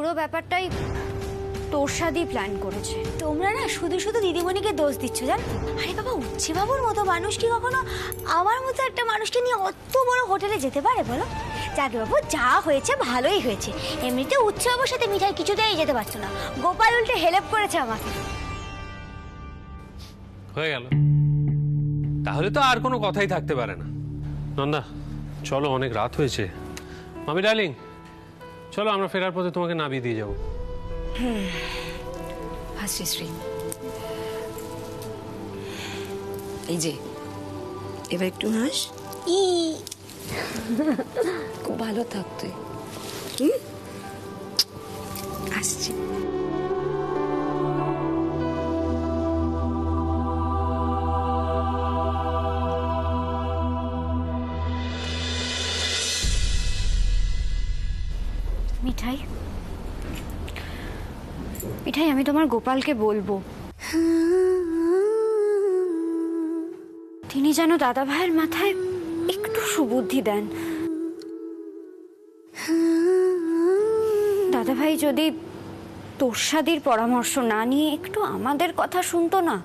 পুরো ব্যাপারটাই তোরসাদি প্ল্যান করেছে। তোমরা না শুধু শুধু দিদিমণিকে দোষ দিচ্ছ জানো। আরে বাবা, উচ্ছে বাবুর মতো মানুষ কি কখনো আমার মতো একটা মানুষকে নিয়ে অত বড় হোটেলে যেতে পারে বলো? যাকে বাবু, যা হয়েছে ভালোই হয়েছে। এমনিতে উচ্ছে বাবুর সাথে মিঠাই কিছুতেই যেতে পারতো না, গোপাল উল্টে হেল্প করেছে আমাকে। হয়ে গেল, তাহলে তো আর কোনো কথাই থাকতে পারে না। নন্দা চলো, অনেক রাত হয়েছে। মামি ডার্লিং চলো, আমরা ফেরার পথে তোমাকে নামিয়ে দিয়ে যাবো। হাসিশ্রী, এই যে এবার একটু হাস। খুব ভালো থাক তুই। আসছি। মিঠাই, মিঠাই, আমি তোমার গোপালকে বলবো তিনি যেন দাদা ভাইয়ের মাথায় একটু সুবুদ্ধি দেন। দাদা ভাই যদি তোরসাদির পরামর্শ না নিয়ে একটু আমাদের কথা শুনতো না।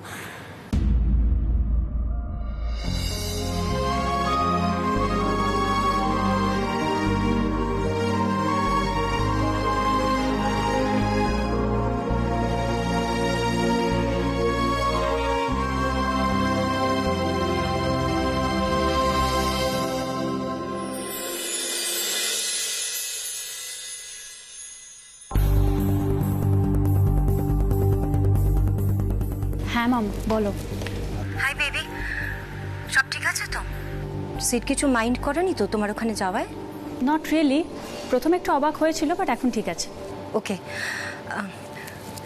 হ্যাঁ মাম, বলো। হাই বেবি, সব ঠিক আছে তো? সিট কিছু মাইন্ড করেনি তো তোমার ওখানে যাওয়ায়? নট রিয়েলি, প্রথমে একটু অবাক হয়েছিল, বাট এখন ঠিক আছে। ওকে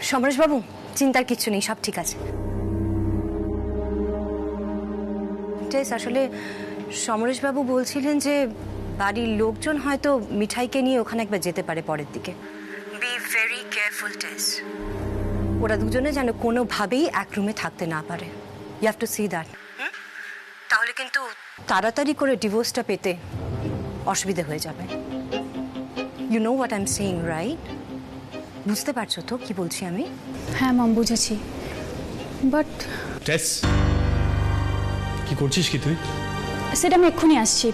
সমরেশবাবু, চিন্তার কিচ্ছু নেই, সব ঠিক আছে। টেস, আসলে সমরেশবাবু বলছিলেন যে বাড়ির লোকজন হয়তো মিঠাইকে নিয়ে ওখানে একবার যেতে পারে পরের দিকে। বি ভেরি কেয়ারফুল টেস। ওরা দুজনে যেন কোনোভাবেই এক রুমে থাকতে না পারে। You have to see that. তাহলে কিন্তু তাড়াতাড়ি করে ডিভোর্সটা পেতে অসুবিধা হয়ে যাবে। You know what I am saying, right? বুঝতে পারছো তো কি বলছি আমি? হ্যাঁ মাম, বুঝেছি, বাট টেস, কি করছিস কি তুই? সেটা আমি এক্ষুনি আসছি।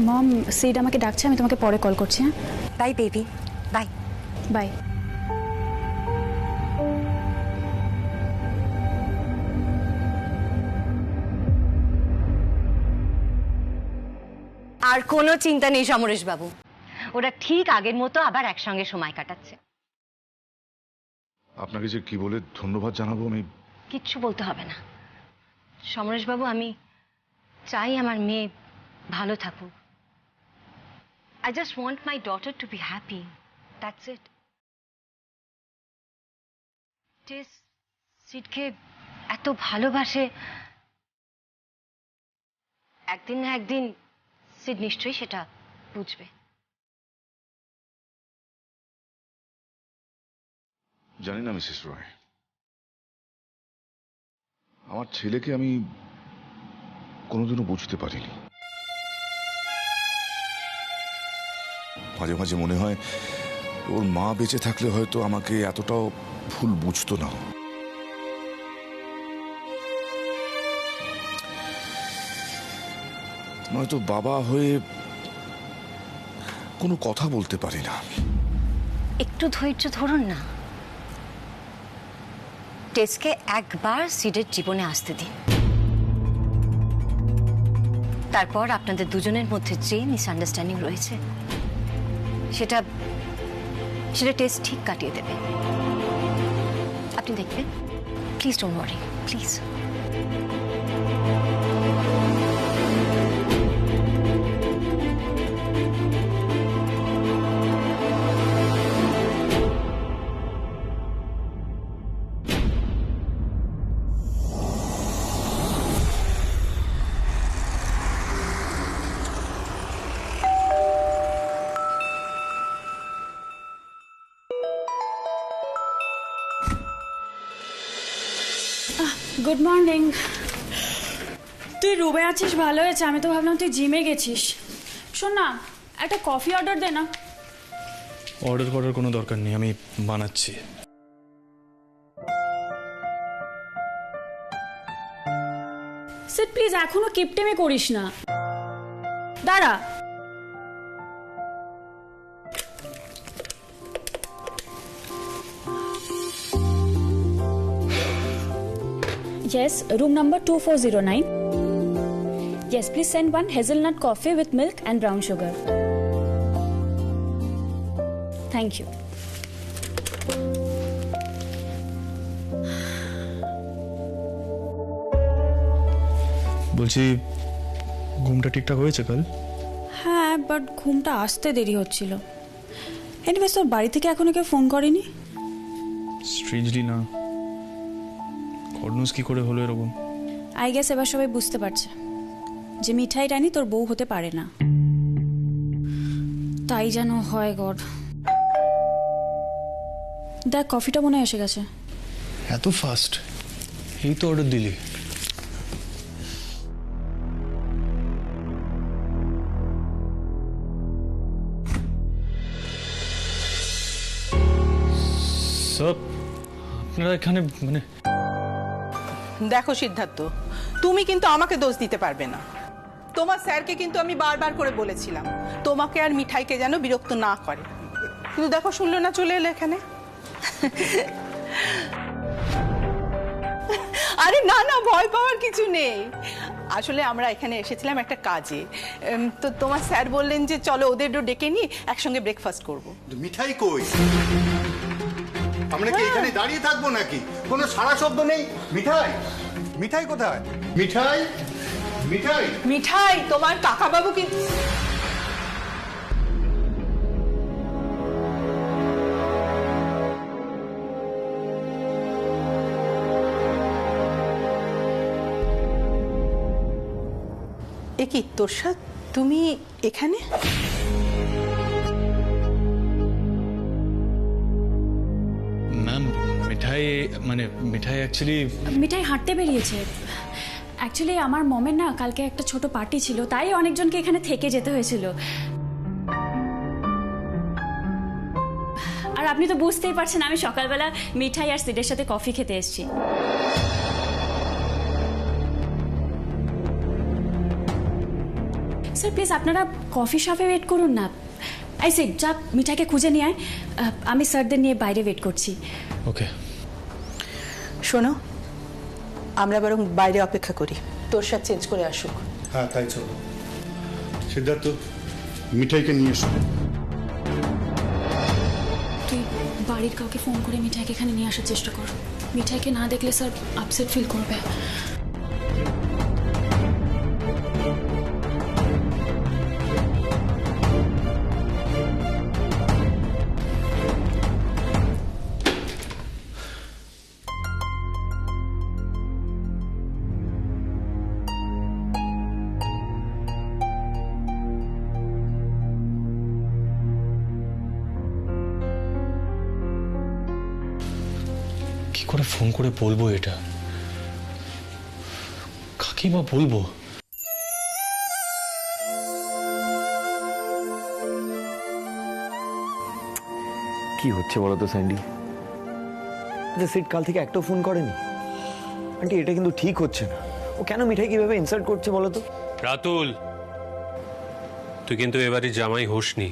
মম, সিড আমাকে ডাকছে, আমি তোমাকে পরে কল করছি। হ্যাঁ, বাই বেবি, বাই বাই। আর কোনো চিন্তা নেই সমরেশবাবু, ওরা ঠিক আগের মতো আবার একসঙ্গে সময় কাটাচ্ছে। আপনাকে যে কি বলে ধন্যবাদ জানাবো আমি। কিচ্ছু বলতে হবে না সমরেশবাবু, আমি চাই আমার মেয়ে ভালো থাকুক। I just want my daughter to be happy. That's it. টেস সিডকে এত ভালোবাসে, একদিন না একদিন সিড নিশ্চয়ই সেটা বুঝবে। জানি না মিসেস রয়, আমার ছেলেকে আমি কোনোদিনও বুঝতে পারিনি। মাঝে মাঝে মনে হয় ওর মা বেঁচে থাকলে হয়তো আমাকে এতটাও ভুল বুঝতো না। নয়তো বাবা হয়ে কোনো কথা বলতে পারি না। একটু ধৈর্য ধরুন না, টেসকে একবার সিডের জীবনে আসতে দিন। তারপর আপনাদের দুজনের মধ্যে যে মিসআন্ডারস্ট্যান্ডিং রয়েছে সেটা টেস্ট ঠিক কাটিয়ে দেবে। আপনি দেখবেন। Please don't worry, please. Good morning. তুই রুমে আছিস, ভালো হয়েছে। আমি তো ভাবলাম তুই জিমে গেছিস। শোন না, একটা কফি অর্ডার দে না। অর্ডার করার কোনো দরকার নেই, আমি বানাচ্ছি। সিট প্লিজ, এখনো কিপটেমে করিস না, দাঁড়া। Yes, room number 2409. Yes, please send one hazelnut coffee with milk and brown sugar. Thank you. বলছি, ঘুমটা ঠিকঠাক হয়েছে কাল? হ্যাঁ, বাট ঘুমটা আসতে দেরি হচ্ছিল। এনিওয়েজ, তোর বাড়ি থেকে এখনো কেউ ফোন করেনি? স্ট্রেঞ্জলি না। গড নোজ কি করে হলো এরকম। আই গেস এবার সবাই বুঝতে পারছে যে মিঠাই রানী তোর বউ হতে পারে না। তাই যেন হয় গড। দেখ, কফিটা মনে হয় এসে গেছে। এত ফাস্ট? এই তো অর্ডার দিলি। সব আপনারা এখানে মানে দেখো সিদ্ধার্থ, তুমি কিন্তু আমাকে দোষ দিতে পারবে না। তোমার স্যারকে কিন্তু আমি বারবার করে বলেছিলাম তোমাকে আর মিঠাইকে যেন বিরক্ত না করে, কিন্তু দেখো শুনলো না, চলে এলো এখানে। আরে না না, ভয় পাওয়ার কিছু নেই। আসলে আমরা এখানে এসেছিলাম একটা কাজে, তো তোমার স্যার বললেন যে চলো ওদেরও ডেকে নিয়ে একসঙ্গে ব্রেকফাস্ট করবো। মিঠাই কই? আমরা কি এখানে দাঁড়িয়ে থাকবো নাকি? কোনো সারা শব্দ নেই। মিঠাই, মিঠাই কোথায়? মিঠাই, মিঠাই, মিঠাই, তোমার কাকাবাবু কি? এ কি তোরসাদ, তুমি এখানে? ম্যাম, মিঠাই মানে মিঠাই অ্যাকচুয়ালি মিঠাই হাঁটতে বেরিয়েছে। অ্যাকচুয়ালি আমার মমের না কালকে একটা ছোট পার্টি ছিল, তাই অনেকজনকে এখানে থেকে যেতে হয়েছিল। আর আপনি তো বুঝতেই পারছেন আমি সকালবেলা মিঠাই আর সিডের সাথে কফি খেতে এসেছি। স্যার প্লিজ আপনারা কফি শপে ওয়েট করুন না। আই সিড, যা মিঠাইকে খুঁজে নিয়ে আয়, আমি স্যারদের নিয়ে বাইরে ওয়েট করছি। ওকে। শোনো, আমরা বরং বাইরে অপেক্ষা করি, তোরসাদ চেঞ্জ করে আসুক। হ্যাঁ তাই চলো। সিদ্ধার্থ, মিঠাইকে নিয়ে এসো। তুই বাড়ির কাউকে ফোন করে মিঠাইকে এখানে নিয়ে আসার চেষ্টা কর। মিঠাইকে না দেখলে স্যার আপসেট ফিল করবে। কি করে ফোন করে বলবো এটা? কাকে বা বলবো? কি হচ্ছে বলো তো স্যান্ডি? আচ্ছা, সিট কাল থেকে একটাও ফোন করেনি। আন্টি, এটা কিন্তু ঠিক হচ্ছে না। ও কেন মিঠাই কিভাবে ইনসাল্ট করছে বলো তো? রাতুল, তুই কিন্তু এবারই জামাই হোসনি,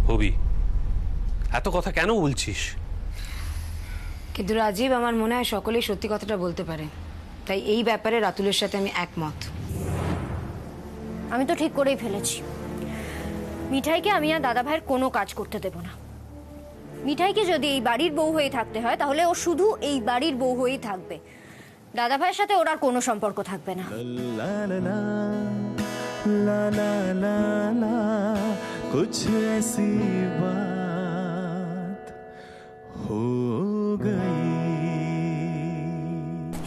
হবি। এত কথা কেন বলছিস? কিন্তু রাজীব, আমার মনে হয় সকলেই সত্যি কথাটা বলতে পারে, তাই এই ব্যাপারে রাতুলের সাথে আমি একমত। আমি তো ঠিক করেই ফেলেছি, মিঠাইকে আমি আর দাদা ভাইয়ের কোনো কাজ করতে দেব না। মিঠাইকে যদি এই বাড়ির বউ হয়ে থাকতে হয় তাহলে ও শুধু এই বাড়ির বউ হয়েই থাকবে, দাদা ভাইয়ের সাথে ওর আর কোনো সম্পর্ক থাকবে না। कुछ ऐसी बात हो गई।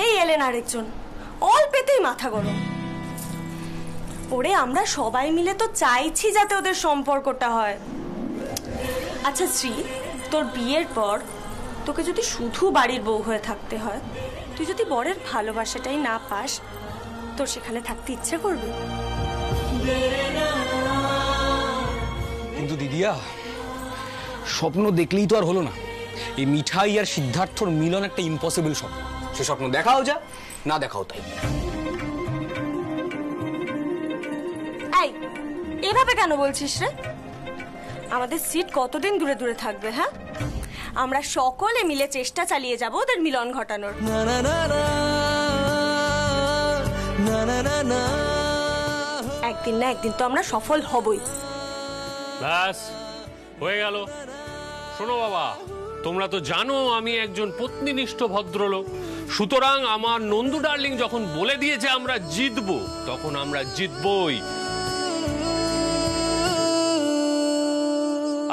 এই এলেন আরেকজন, অল্পেতেই মাথা গরম। ওরে, আমরা সবাই মিলে তো চাইছি যাতে ওদের সম্পর্কটা হয়। আচ্ছা শ্রী, তোর বিয়ের পর তোকে যদি শুধু বাড়ির বউ হয়ে থাকতে হয়, তুই যদি বরের ভালোবাসাটাই না পাস, তোর সেখানে থাকতে ইচ্ছে করবে? দিয়া, স্বপ্ন দেখলেই তো আর হলো না। এই মিঠাই আর সিদ্ধার্থর মিলন একটা ইম্পসিবল স্বপ্ন। সে স্বপ্ন দেখাও যা, না দেখাও তাই। এই এভাবে কেন বলছিস রে? আমাদের সিট কতদিন দূরে দূরে থাকবে? হ্যাঁ, আমরা সকলে মিলে চেষ্টা চালিয়ে যাব ওদের মিলন ঘটানোর। একদিন না একদিন তো আমরা সফল হবই। ব্যাস হয়ে গেল। শোনো বাবা, তোমরা তো জানো আমি একজন পত্নীনিষ্ঠ ভদ্রলোক, সুতরাং আমার নন্দু ডার্লিং যখন বলে দিয়েছে আমরা জিতবো, তখন আমরা জিতবই।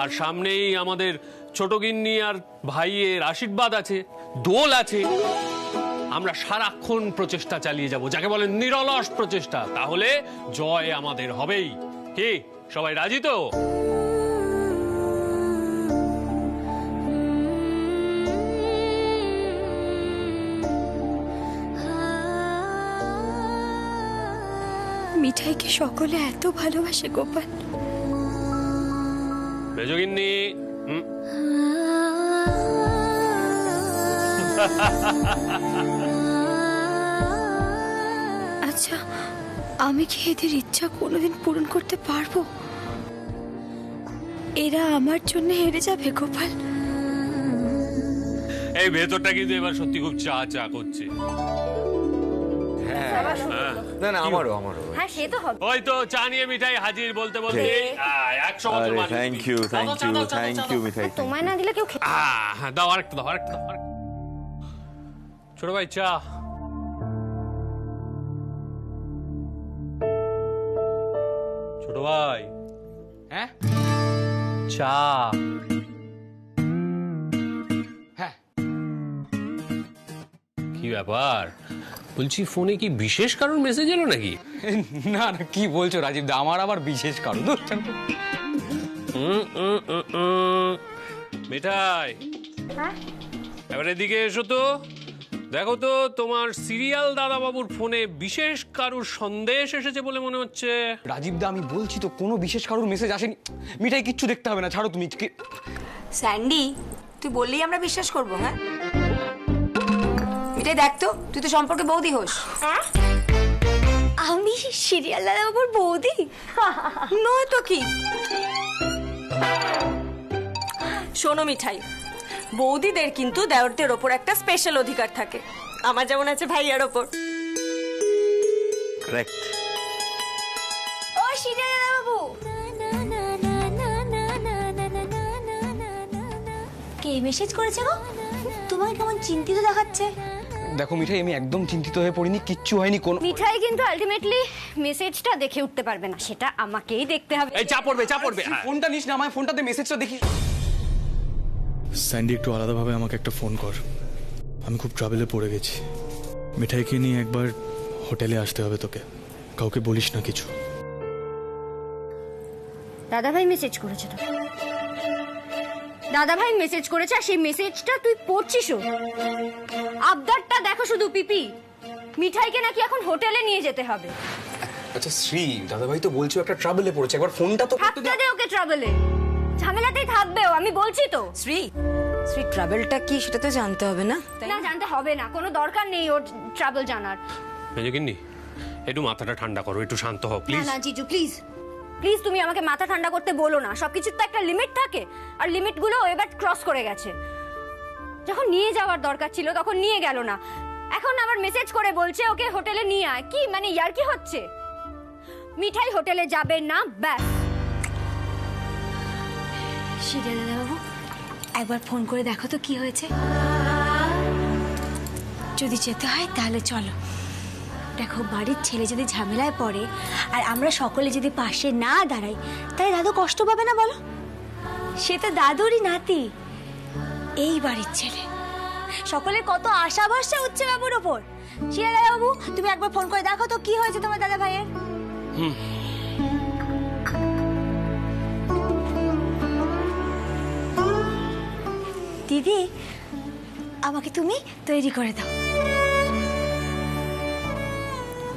আর সামনেই আমাদের ছোট গিন্নি আর ভাইয়ের আশীর্বাদ আছে, দোল আছে। আমরা সারাক্ষণ প্রচেষ্টা চালিয়ে যাব, যাকে বলে নিরলস প্রচেষ্টা। তাহলে জয় আমাদের হবেই। কি সবাই রাজি তো? মিঠাইকে সকলে এত ভালোবাসে গোপাল। মেজগিন্নি আচ্ছা, আমি কি এদের ইচ্ছা কোনোদিন পূরণ করতে পারবো? এরা আমার জন্য হেরে যাবে গোপাল। এই ভেতরটা কিন্তু এবার সত্যি খুব চা চা করছে। না না, আমারও। হ্যাঁ, সে তো হবে। ওই তো চা নিয়ে মিঠাই হাজির বলতে বলতে 100 বছর আরে মানুষ। থ্যাংক ইউ মিঠাই। তোমায় না দিলে কেউ দাও আরেকটা দাও। ছোট ভাই চা। ছোট ভাই, হ্যাঁ চা। হ্যাঁ, কি ব্যাপার বলছি, ফোনে কি বিশেষ কারণ মেসেজ এলো নাকি? না না, কি বলছো রাজীব দা, আমার আবার বিশেষ কারণ। মিঠাই, এবার এদিকে এসো তো। দেখো তো তোমার সিরিয়াল দাদাবাবুর ফোনে বিশেষ কারুর সন্দেশ এসেছে বলে মনে হচ্ছে। রাজীব দা, আমি বলছি তো কোনো বিশেষ কারোর মেসেজ আসেনি। মিঠাই কিচ্ছু দেখতে হবে না, ছাড়ো তুমি। স্যান্ডি, তুই বললেই আমরা বিশ্বাস করবো? হ্যাঁ মিঠাই, দেখ তো, তুই তো সম্পর্কে বৌদি হোস। আমি সিরিয়াল দাদা বাবুর বৌদি নয় তো কি? শোনো মিঠাই, বৌদিদের কিন্তু দেওরদের ওপর একটা স্পেশাল অধিকার থাকে, আমার যেমন আছে ভাইয়ার ওপর। কারেক্ট। ও সিরিয়াল দাদা বাবু, কে মেসেজ করেছে গো? তোমাকে কেমন চিন্তিত দেখাচ্ছে। দেখো মিঠাই, আমি একদম চিন্তিত হয়ে পড়িনি, কিচ্ছু হয়নি। কোন মিঠাই কিন্তু আলটিমেটলি মেসেজটা দেখে উঠতে পারবে না, সেটা আমাকেই দেখতে হবে। এই চা পড়বে। ফোনটা নিস না, আমার ফোনটাতে মেসেজটা দেখি। স্যান্ডি, একটু আলাদাভাবে আমাকে একটা ফোন কর। আমি খুব ট্রাভেলে পড়ে গেছি। মিঠাইকে নিয়ে একবার হোটেলে আসতে হবে তোকে। কাউকে বলিস না কিছু। দাদাভাই মেসেজ করেছে তো? দাদাভাই মেসেজ করেছে, আর সেই মেসেজটা তুই পড়ছিসও? আবদারটা দেখো শুধু পিপি, মিঠাইকে নাকি এখন হোটেলে নিয়ে যেতে হবে। আচ্ছা শ্রী, দাদাভাই তো বলছো একটা ট্রাভেলে পড়েছে, একবার ফোনটা তো থাকতে দে ওকে ট্রাভেলে, ঝামেলাতেই থাকবেও, আমি বলছি তো। শ্রী ট্রাভেলটা কি সেটা তো জানতে হবে না? না, জানতে হবে না, কোনো দরকার নেই ওর ট্রাভেল জানার। মেজগিন্নি, একটু মাথাটা ঠান্ডা করো, একটু শান্ত হও প্লিজ। না জিজু, প্লিজ প্লিজ, তুমি আমাকে মাথা ঠান্ডা করতে বলো না। সবকিছুর তো একটা লিমিট থাকে, আর লিমিটগুলো এবার ক্রস করে গেছে। যখন নিয়ে যাওয়ার দরকার ছিল তখন নিয়ে গেল না, এখন আবার মেসেজ করে বলছে ওকে হোটেলে নিয়ে আয়। কি মানে, ইয়ার কি হচ্ছে? মিঠাই হোটেলে যাবে না, ব্যাস। সিরিয়াল দাদা বাবু, একবার ফোন করে দেখো তো কি হয়েছে। যদি যেতে হয় তাহলে চলো। দেখো, বাড়ির ছেলে যদি ঝামেলায় পড়ে আর আমরা সকলে যদি পাশে না দাঁড়াই, তাহলে দাদু কষ্ট পাবে না বলো? সে তো দাদুরই নাতি, এই বাড়ির ছেলে। সকলের কত আশা ভরসা উঠছে বাবুর ওপর। সিরিয়াল দাদা বাবু, তুমি একবার ফোন করে দেখো তো কি হয়েছে তোমার দাদা ভাইয়ের। দিদি, আমাকে তুমি তৈরি করে দাও।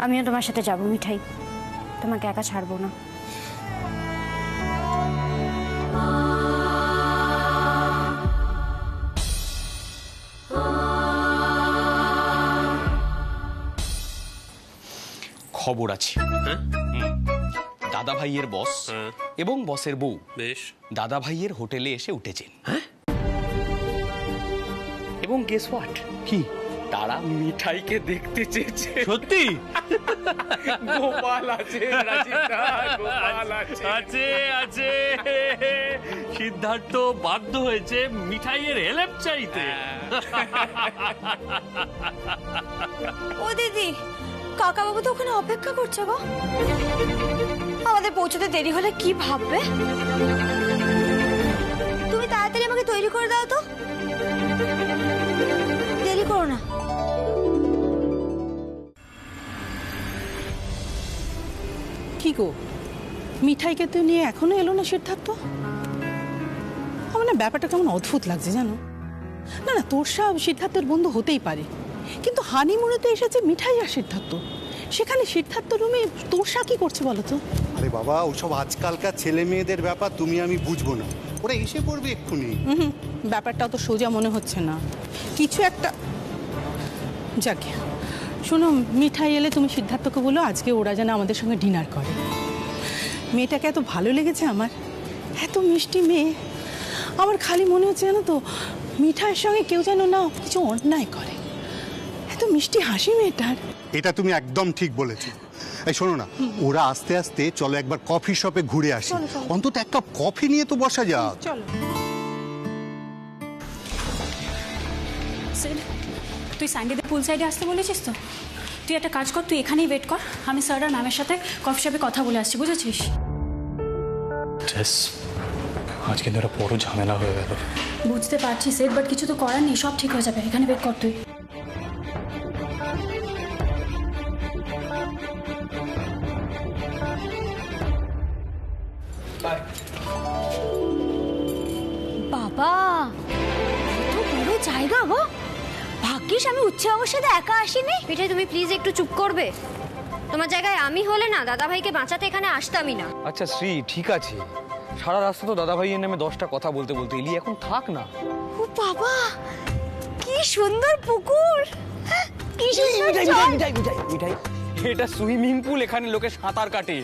আমিও তোমার সাথে যাবো মিঠাই, তোমাকে একা ছাড়বো না। খবর আছে। দাদা ভাইয়ের বস এবং বসের বউ বেশ দাদা ভাইয়ের হোটেলে এসে উঠেছেন। এবং গেস হোয়াট, কি তারা মিঠাইকে দেখতে চেয়েছে। সত্যি? গোপাল আছে, রাজিতা, গোপাল আছে আছে। সিদ্ধার্থ বাধ্য হয়েছে মিঠাইয়ের হেল্প চাইতে। ও দিদি, কাকা বাবু তো ওখানে অপেক্ষা করছে গো। আমাদের পৌঁছতে দেরি হলে কি ভাববে? তুমি তাড়াতাড়ি আমাকে তৈরি করে দাও তো, দেরি করো না। কি গো, মিঠাইকে তো নিয়ে এখনো এলো না সিদ্ধার্থ? আমার না ব্যাপারটা কেমন অদ্ভুত লাগছে জানো। না না, তোরসা সিদ্ধার্থের বন্ধু হতেই পারে, কিন্তু হানিমুনেতে এসেছে মিঠাই আর সিদ্ধার্থ, সেখানে সিদ্ধার্থ রুমে তোরসা কি করছে বলো তো? আরে বাবা, ওসব আজকালকার ছেলে মেয়েদের ব্যাপার তুমি আমি বুঝবো না, ওরা এসে পড়বে এক্ষুনি। ব্যাপারটা তো সোজা মনে হচ্ছে না, কিছু একটা। যাকে শোনো, মিঠাই এলে তুমি সিদ্ধার্থকে বলো আজকে ওরা যেন আমাদের সঙ্গে ডিনার করে। মেয়েটাকে এত ভালো লেগেছে আমার, এত মিষ্টি মেয়ে। আমার খালি মনে হচ্ছে জানো তো, মিঠাইয়ের সঙ্গে কেউ যেন না কিছু অন্যায় করে। এত মিষ্টি হাসি মেয়েটার। এটা তুমি একদম ঠিক বলেছো। এই শোনো না, ওরা আস্তে আস্তে চলো একবার কফি শপে ঘুরে আসি, অন্তত এক কাপ কফি নিয়ে তো বসা যাক। চলো। সিড, তুই স্যান্ডিদের পুল সাইডে আসতে বলেছিস তো? তুই একটা কাজ কর, তুই এখানেই ওয়েট কর, আমি স্যার আর ম্যামের সাথে কফি শপে কথা বলে আসছি, বুঝেছিস? আজ কিন্তু একটা বড় ঝামেলা হয়ে গেল। বুঝতে পারছি সেট, বাট কিছু তো করার নেই, সব ঠিক হয়ে যাবে, এখানে ওয়েট কর তুই। বাবা, এত বড় জায়গা গো। ভাগ্যিস আমি উচ্চবাবুর সাথে একা আসিনি। মিঠাই তুমি প্লিজ একটু চুপ করবে? তোমার জায়গায় আমি হলে না দাদা ভাইকে বাঁচাতে এখানে আসতামই না। আচ্ছা শ্রী, ঠিক আছে, সারা রাস্তা তো দাদা ভাইয়ের নামে 10টা কথা বলতে বলতে এলি, এখন থাক না। ও বাবা, কি সুন্দর পুকুর, কি সুন্দর জল। মিঠাই, এটা সুইমিং পুল, এখানে লোকে সাঁতার কাটে।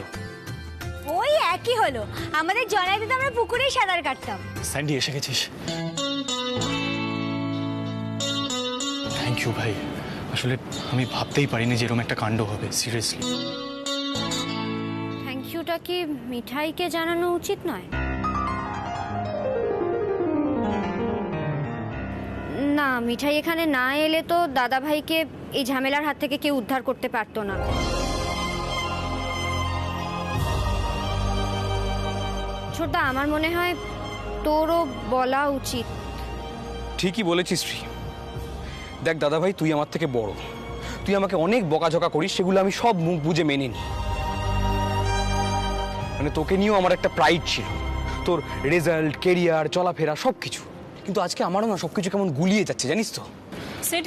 ওই একই হলো, আমাদের জলায় দিতে আমরা পুকুরেই সাঁতার কাটতাম। স্যান্ডি এসে গেছিস, থ্যাংক ইউ ভাই। আসলে আমি ভাবতেই পারিনি যে এরকম একটা কাণ্ড হবে, সিরিয়াসলি। থ্যাংক ইউটা কি মিঠাইকে জানানো উচিত নয়? না, মিঠাই এখানে না এলে তো দাদা ভাইকে এই ঝামেলার হাত থেকে কেউ উদ্ধার করতে পারতো না। ছোটদা, আমার মনে হয় তোরও বলা উচিত। ঠিকই বলেছিস শ্রী। দেখ দাদা ভাই, তুই আমার থেকে বড়, তুই আমাকে অনেক বকাঝকা করিস, সেগুলো আমি সব মুখ বুঝে মেনে নিই। মানে তোকে নিয়েও আমার একটা প্রাইড ছিল, তোর রেজাল্ট, কেরিয়ার, চলাফেরা সব কিছু। কিন্তু আজকে আমারও না সবকিছু কেমন গুলিয়ে যাচ্ছে, জানিস তো? সেট,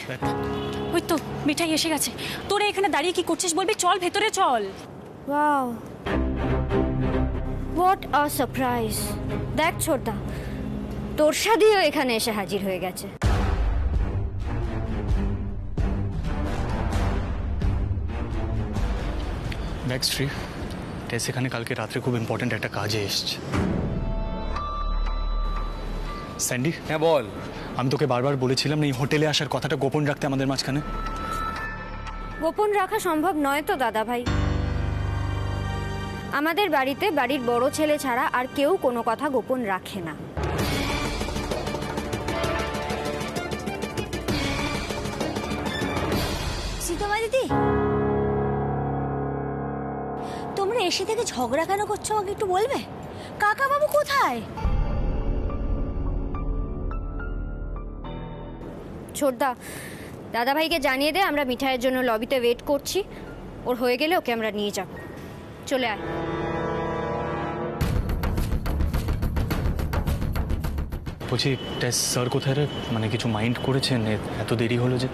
ওই তো মিঠাই এসে গেছে। তোরা এখানে দাঁড়িয়ে কি করছিস বলবি? চল ভেতরে চল। Wow, what a surprise. দেখ ছোটদা, তোর সাথেও এখানে এসে হাজির হয়ে গেছে। দেখ শ্রী, টেস এখানে কালকে রাত্রে খুব ইম্পর্ট্যান্ট একটা কাজে এসছে। স্যান্ডি, হ্যাঁ বল। আমি তোকে বারবার বলেছিলাম না এই হোটেলে আসার কথাটা গোপন রাখতে আমাদের মাঝখানে। গোপন রাখা সম্ভব নয় তো দাদা ভাই। আমাদের বাড়িতে বাড়ির বড় ছেলে ছাড়া আর কেউ কোনো কথা গোপন রাখে না। সীতামা দিদি, তোমরা এসে থেকে ঝগড়া কেন করছো আমাকে একটু বলবে? কাকা বাবু কোথায়? ছোটদা, দাদা ভাইকে জানিয়ে দে আমরা মিঠাইয়ের জন্য লবিতে ওয়েট করছি, ওর হয়ে গেলে ওকে আমরা নিয়ে যাব। চলে আয়। বলছি টেস স্যার কোথায় রে? মানে কিছু মাইন্ড করেছেন এত দেরি হলো যে?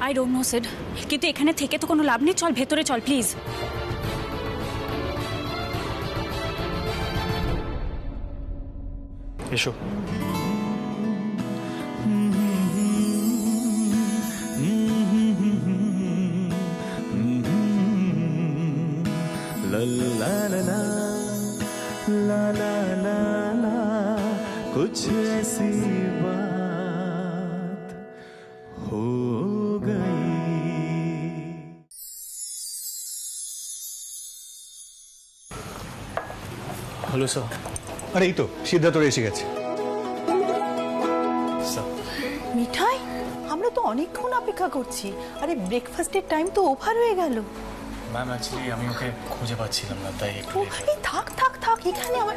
আই ডোন্ট নো সেড, কিন্তু এখানে থেকে তো কোনো লাভ নেই, চল ভেতরে চল প্লিজ। এসো। कुछ ऐसी बात हो गई। Hello sir. আরে এই তো সিদ্ধার্থ এসে গেছে। মিঠাই, আমরা তো অনেকক্ষণ অপেক্ষা করছি। আরে ব্রেকফাস্টের টাইম তো ওভার হয়ে গেল। ম্যাম অ্যাকচুয়ালি আমি ওকে খুঁজে পাচ্ছিলাম না, তাই একটু এই থাক থাক থাক, এখানে আমার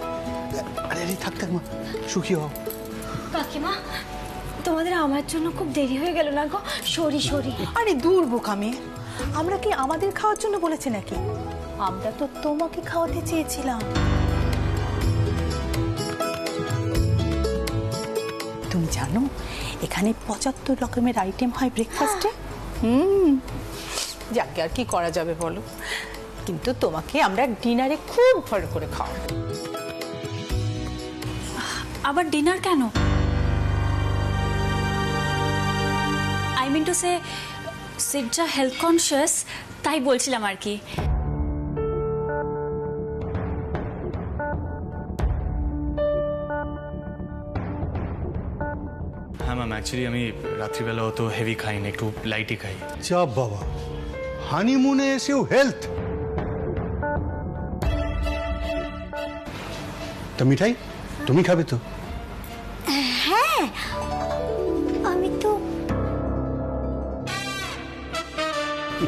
আরে আরে থাক থাক মা, সুখী হও। কাকিমা, তোমাদের আমার জন্য খুব দেরি হয়ে গেল না গো? Sorry sorry. আরে দূর বোকামে, আমরা কি আমাদের খাওয়ার জন্য বলেছে নাকি? আমরা তো তোমাকে খাওয়াতে চেয়েছিলাম। তুমি জানো এখানে 75 রকমের আইটেম হয় ব্রেকফাস্টে। যাকে আর কি করা যাবে বলো, কিন্তু তোমাকে আমরা ডিনারে খুব ভালো করে খাওয়াবো। আবার ডিনার কেন? I mean to say she'd যা হেলথ কনসিয়াস, তাই বলছিলাম আর কি। হ্যাঁ ম্যাম অ্যাকচুয়ালি আমি রাত্রিবেলা অত হেভি খাই না, একটু লাইটই খাই। চাপ বাবা, হানিমুনে এসেও হেলথ। তো মিঠাই তুমি খাবে তো? হ্যাঁ, আমি তো।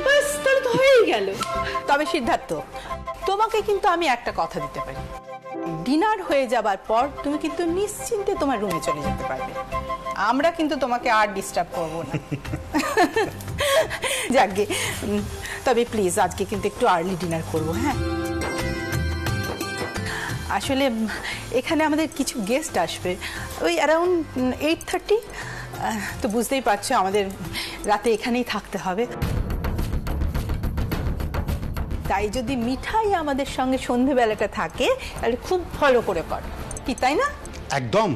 বাস, তাহলে তো হয়েই গেল। তবে সিদ্ধার্থ, তোমাকে কিন্তু আমি একটা কথা দিতে পারি, ডিনার হয়ে যাবার পর তুমি কিন্তু নিশ্চিন্তে তোমার রুমে চলে যেতে পারবে। আমরা কিন্তু তোমাকে আর ডিস্টার্ব করবো না। যাকে, তবে প্লিজ আজকে কিন্তু একটু আর্লি ডিনার করবো। হ্যাঁ, আসলে এখানে আমাদের কিছু গেস্ট আসবে, ওই অ্যারাউন্ড 8:30। তো বুঝতেই পারছো আমাদের রাতে এখানেই থাকতে হবে। তাই যদি মিঠাই আমাদের সঙ্গে সন্ধেবেলাটা থাকে তাহলে খুব ভালো করে কর, কি তাই না? একদম।